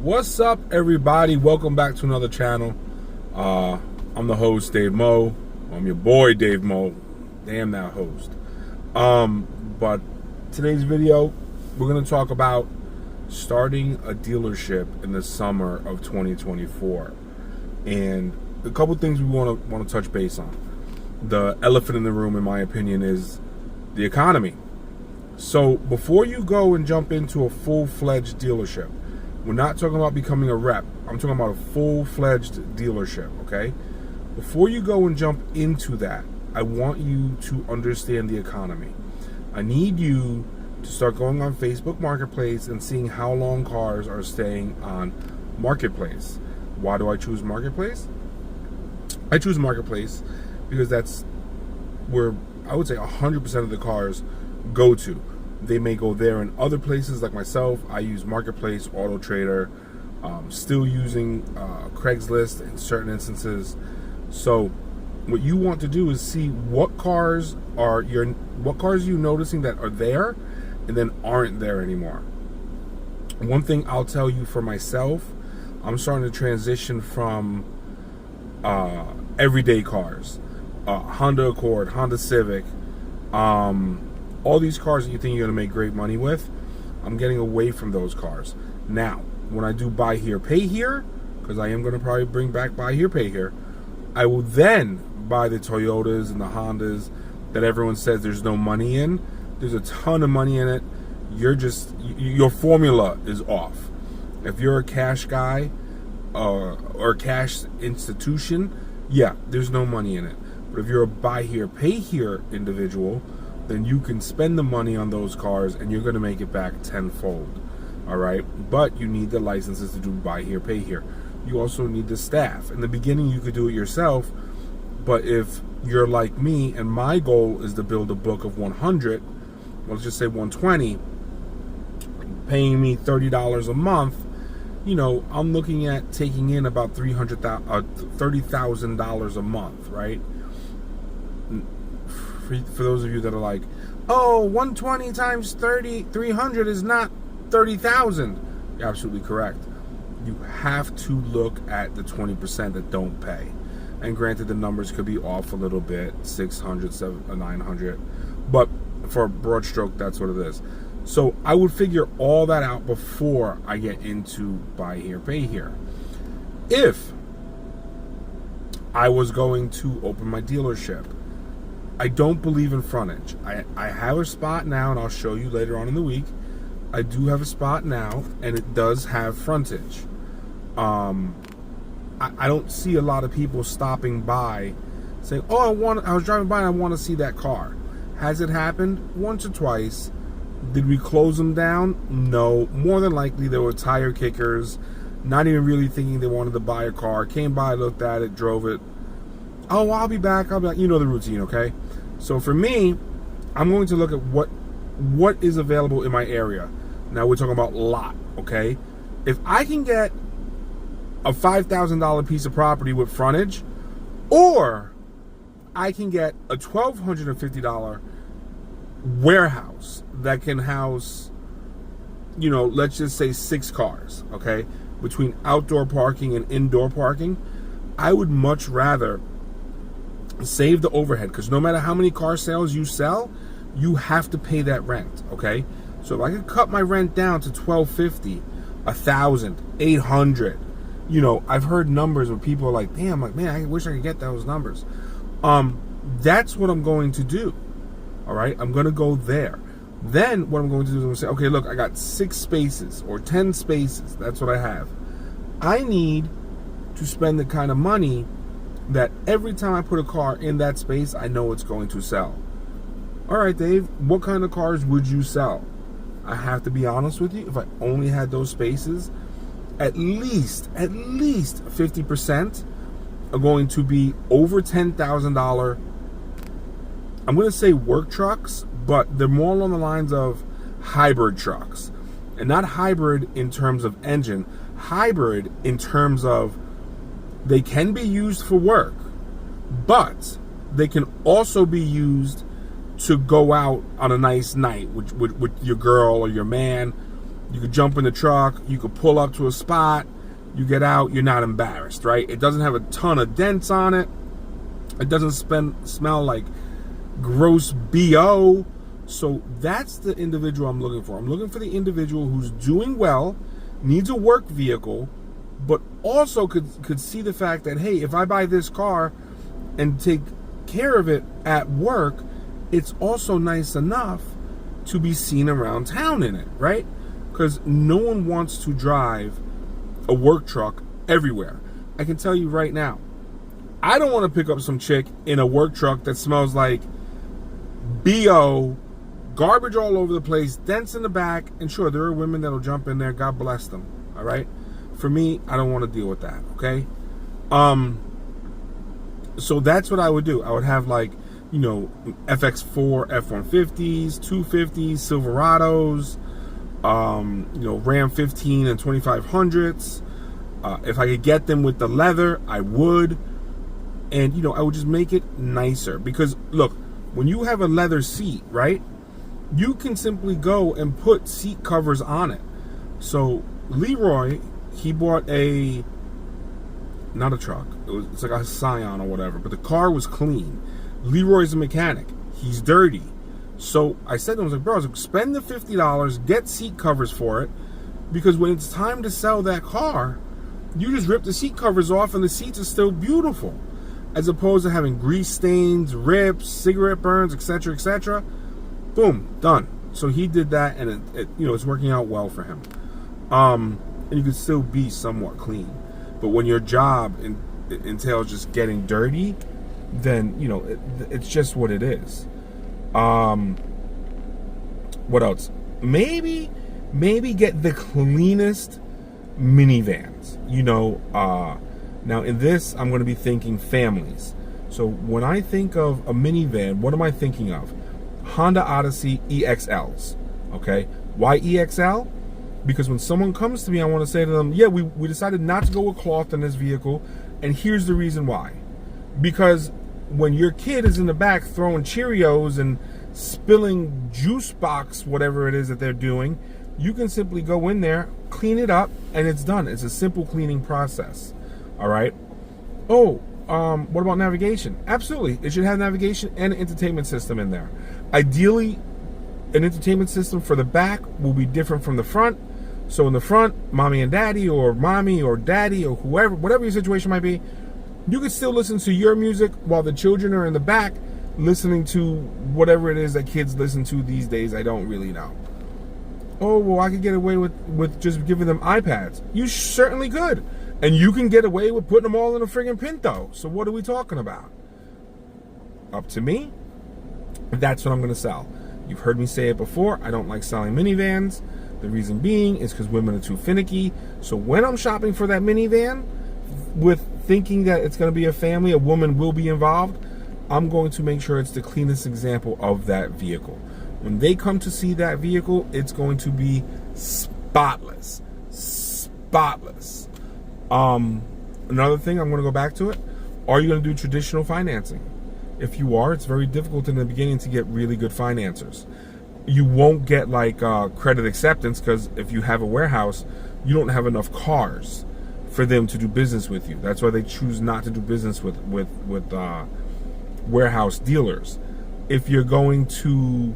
What's up, everybody? Welcome back to another channel. I'm the host, Dave Mo. I'm your boy, Dave Mo. Damn that host. But today's video, we're going to talk about starting a dealership in the summer of 2024. And a couple things we want to touch base on. The elephant in the room, in my opinion, is the economy. So before you go and jump into a full-fledged dealership, we're not talking about becoming a rep. I'm talking about a full-fledged dealership, okay? Before you go and jump into that, I want you to understand the economy. I need you to start going on Facebook Marketplace and seeing how long cars are staying on Marketplace. Why do I choose Marketplace? I choose Marketplace because that's where I would say 100% of the cars go to. They may go there in other places like myself. I use Marketplace, Auto Trader, still using Craigslist in certain instances. So what you want to do is see what cars are you noticing that are there and then aren't there anymore. One thing I'll tell you for myself, I'm starting to transition from everyday cars, Honda Accord, Honda Civic, all these cars that you think you're going to make great money with. I'm getting away from those cars. Now, when I do buy here, pay here, because I am going to probably bring back buy here, pay here, I will then buy the Toyotas and the Hondas that everyone says there's no money in. There's a ton of money in it. Your formula is off. If you're a cash guy or a cash institution, yeah, there's no money in it. But if you're a buy here, pay here individual, then you can spend the money on those cars and you're going to make it back tenfold. All right, but you need the licenses to do buy here, pay here. You also need the staff. In the beginning, you could do it yourself, but if you're like me and my goal is to build a book of 100, let's just say 120, paying me $30 a month, you know, I'm looking at taking in about $30,000 a month, right? For those of you that are like, oh, 120 times 300 is not 30,000. You're absolutely correct. You have to look at the 20% that don't pay. And granted, the numbers could be off a little bit, 600, 700, 900. But for a broad stroke, that's what it is. So I would figure all that out before I get into buy here, pay here. If I was going to open my dealership, I don't believe in frontage. I have a spot now, and I'll show you later on in the week. I do have a spot now, and it does have frontage. I don't see a lot of people stopping by saying, oh, I was driving by and I want to see that car. Has it happened? Once or twice. Did we close them down? No. More than likely, there were tire kickers, not even really thinking they wanted to buy a car. Came by, looked at it, drove it. Oh, I'll be back. You know the routine, okay? So for me, I'm going to look at what is available in my area. Now we're talking about lot, okay? If I can get a $5,000 piece of property with frontage, or I can get a $1,250 warehouse that can house, you know, let's just say 6 cars, okay? Between outdoor parking and indoor parking, I would much rather save the overhead, because no matter how many car sales you sell, you have to pay that rent, okay? So if I could cut my rent down to $1,250, $1,000, $800, you know, I've heard numbers where people are like, damn, like, man, I wish I could get those numbers. That's what I'm going to do, all right? I'm going to go there. Then what I'm going to do is I'm going to say, okay, look, I got 6 spaces or 10 spaces. That's what I have. I need to spend the kind of money that every time I put a car in that space, I know it's going to sell. All right, Dave, what kind of cars would you sell? I have to be honest with you. If I only had those spaces, at least 50% are going to be over $10,000. I'm going to say work trucks, but they're more along the lines of hybrid trucks. And not hybrid in terms of engine, hybrid in terms of they can be used for work, but they can also be used to go out on a nice night with your girl or your man. You could jump in the truck. You could pull up to a spot. You get out. You're not embarrassed, right? It doesn't have a ton of dents on it. It doesn't smell like gross BO. So that's the individual I'm looking for. I'm looking for the individual who's doing well, needs a work vehicle, but also could see the fact that, hey, if I buy this car and take care of it at work, it's also nice enough to be seen around town in it, right? Because no one wants to drive a work truck everywhere. I can tell you right now, I don't want to pick up some chick in a work truck that smells like BO, garbage all over the place, dents in the back, and sure, there are women that'll jump in there, God bless them, all right? For me, I don't want to deal with that, okay? So that's what I would do. I would have, like, you know, FX4 F-150s, 250s, Silverados, you know, Ram 15 and 2500s. If I could get them with the leather, I would. And, you know, I would just make it nicer. Because, look, when you have a leather seat, right, you can simply go and put seat covers on it. So, Leroy, he bought not a truck. It's like a Scion or whatever. But the car was clean. Leroy's a mechanic. He's dirty. So, I said to him, I was like, bro, spend the $50, get seat covers for it. Because when it's time to sell that car, you just rip the seat covers off and the seats are still beautiful. As opposed to having grease stains, rips, cigarette burns, etc., etc. Boom, done. So he did that, and it you know, it's working out well for him. And you can still be somewhat clean. But when your job entails just getting dirty, then, you know, it's just what it is. What else? Maybe get the cleanest minivans. You know, now, in this, I'm going to be thinking families. So when I think of a minivan, what am I thinking of? Honda Odyssey EXLs. Okay? Why EXL? Because when someone comes to me, I want to say to them, yeah, we decided not to go with cloth in this vehicle, and here's the reason why. Because when your kid is in the back throwing Cheerios and spilling juice box, whatever it is that they're doing, you can simply go in there, clean it up, and it's done. It's a simple cleaning process. All right. Oh, what about navigation? Absolutely. It should have navigation and an entertainment system in there. Ideally, an entertainment system for the back will be different from the front. So in the front, mommy and daddy, or mommy or daddy, or whoever, whatever your situation might be, you can still listen to your music while the children are in the back listening to whatever it is that kids listen to these days. I don't really know. Oh, well, I could get away with just giving them iPads. You certainly could. And you can get away with putting them all in a friggin' Pinto. So what are we talking about? Up to me. That's what I'm going to sell. You've heard me say it before. I don't like selling minivans. The reason being is because women are too finicky. So when I'm shopping for that minivan, with thinking that it's going to be a family, a woman will be involved, I'm going to make sure it's the cleanest example of that vehicle. When they come to see that vehicle, it's going to be spotless. Spotless. Another thing, I'm going to go back to it. Are you going to do traditional financing? If you are, it's very difficult in the beginning to get really good financiers. You won't get like credit acceptance because if you have a warehouse, you don't have enough cars for them to do business with you. That's why they choose not to do business with warehouse dealers. If you're going to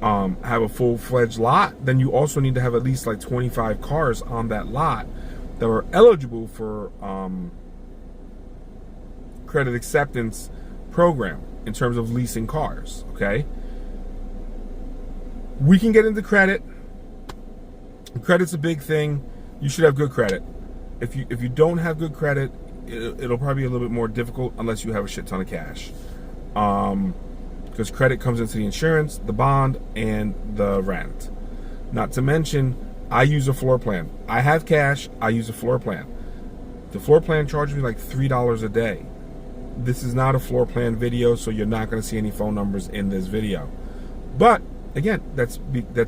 have a full-fledged lot, then you also need to have at least like 25 cars on that lot that are eligible for credit acceptance program in terms of leasing cars. Okay, we can get into credit. Credit's a big thing. You should have good credit. If you don't have good credit, it'll probably be a little bit more difficult unless you have a shit ton of cash. Because credit comes into the insurance, the bond, and the rent. Not to mention, I use a floor plan. I have cash, I use a floor plan. The floor plan charges me like $3 a day. This is not a floor plan video, so you're not going to see any phone numbers in this video. But, again, that's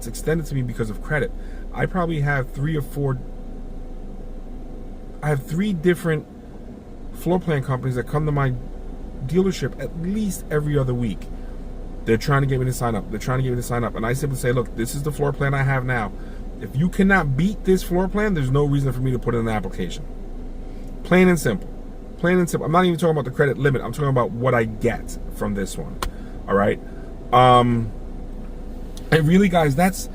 extended to me because of credit. I probably have 3 different floor plan companies that come to my dealership at least every other week. They're trying to get me to sign up. And I simply say, look, this is the floor plan I have now. If you cannot beat this floor plan, there's no reason for me to put in an application. Plain and simple. Plain and simple. I'm not even talking about the credit limit. I'm talking about what I get from this one. All right. And really, guys, that's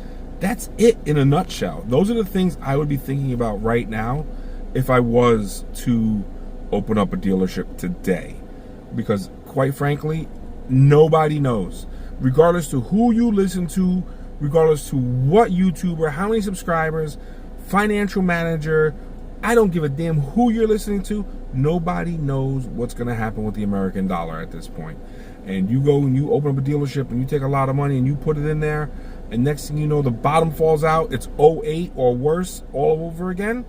it in a nutshell. Those are the things I would be thinking about right now if I was to open up a dealership today. Because quite frankly, nobody knows. Regardless to who you listen to, regardless to what YouTuber, how many subscribers, financial manager, I don't give a damn who you're listening to. Nobody knows what's going to happen with the American dollar at this point. And you go and you open up a dealership and you take a lot of money and you put it in there, and next thing you know, the bottom falls out. It's 08 or worse all over again.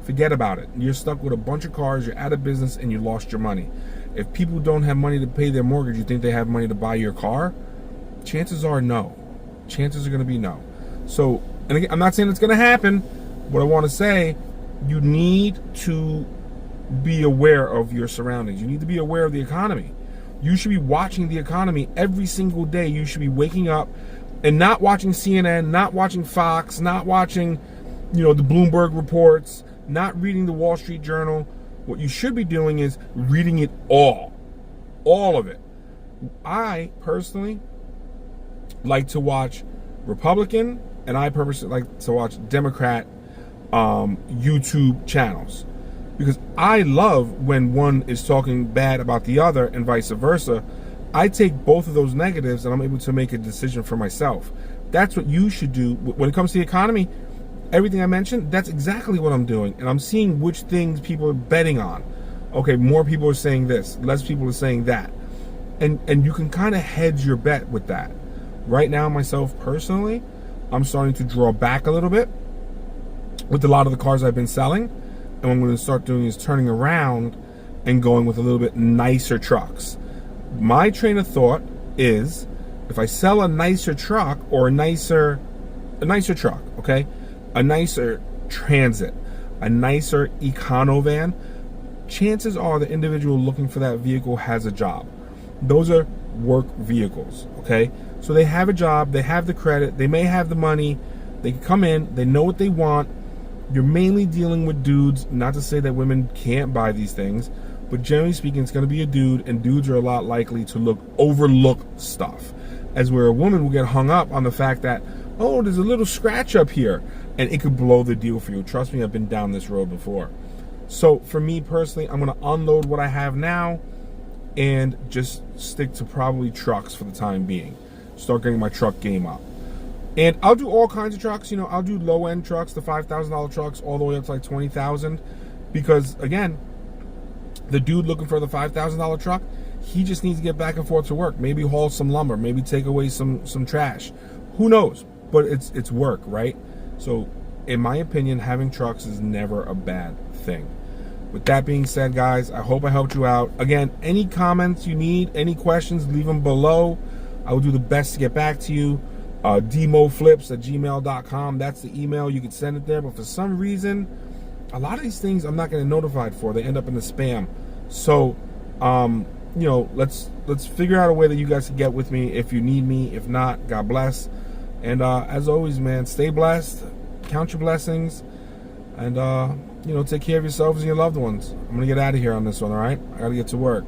Forget about it. You're stuck with a bunch of cars, you're out of business, and you lost your money. If people don't have money to pay their mortgage, you think they have money to buy your car? Chances are no. Chances are going to be no. So, and again, I'm not saying it's going to happen. What I want to say, you need to be aware of your surroundings. You need to be aware of the economy. You should be watching the economy every single day. You should be waking up and not watching CNN, not watching Fox, not watching, the Bloomberg reports, not reading the Wall Street Journal. What you should be doing is reading it all of it. I personally like to watch Republican, and I purposely like to watch Democrat YouTube channels, because I love when one is talking bad about the other and vice versa. I take both of those negatives and I'm able to make a decision for myself. That's what you should do when it comes to the economy. Everything I mentioned, that's exactly what I'm doing, and I'm seeing which things people are betting on. Okay, more people are saying this, less people are saying that, and you can kind of hedge your bet with that. Right now, myself personally, I'm starting to draw back a little bit with a lot of the cars I've been selling, and what I'm going to start doing is turning around and going with a little bit nicer trucks. My train of thought is, if I sell a nicer truck or a nicer truck, okay, a nicer Transit, a nicer Econo van, chances are the individual looking for that vehicle has a job. Those are work vehicles, okay? So they have a job, they have the credit, they may have the money, they can come in, they know what they want. You're mainly dealing with dudes, not to say that women can't buy these things, but generally speaking, it's going to be a dude, and dudes are a lot likely to overlook stuff. As where a woman will get hung up on the fact that, oh, there's a little scratch up here, and it could blow the deal for you. Trust me, I've been down this road before. So for me personally, I'm going to unload what I have now and just stick to probably trucks for the time being. Start getting my truck game up. And I'll do all kinds of trucks. I'll do low-end trucks, the $5,000 trucks, all the way up to like $20,000. Because, again, the dude looking for the $5,000 truck, he just needs to get back and forth to work. Maybe haul some lumber. Maybe take away some trash. Who knows? But it's work, right? So, in my opinion, having trucks is never a bad thing. With that being said, guys, I hope I helped you out. Again, any comments you need, any questions, leave them below. I will do the best to get back to you. demoflips@gmail.com. That's the email. You can send it there. But for some reason, a lot of these things I'm not getting notified for. They end up in the spam. So, let's figure out a way that you guys can get with me if you need me. If not, God bless. And as always, man, stay blessed. Count your blessings. And, take care of yourselves and your loved ones. I'm going to get out of here on this one, all right? I got to get to work.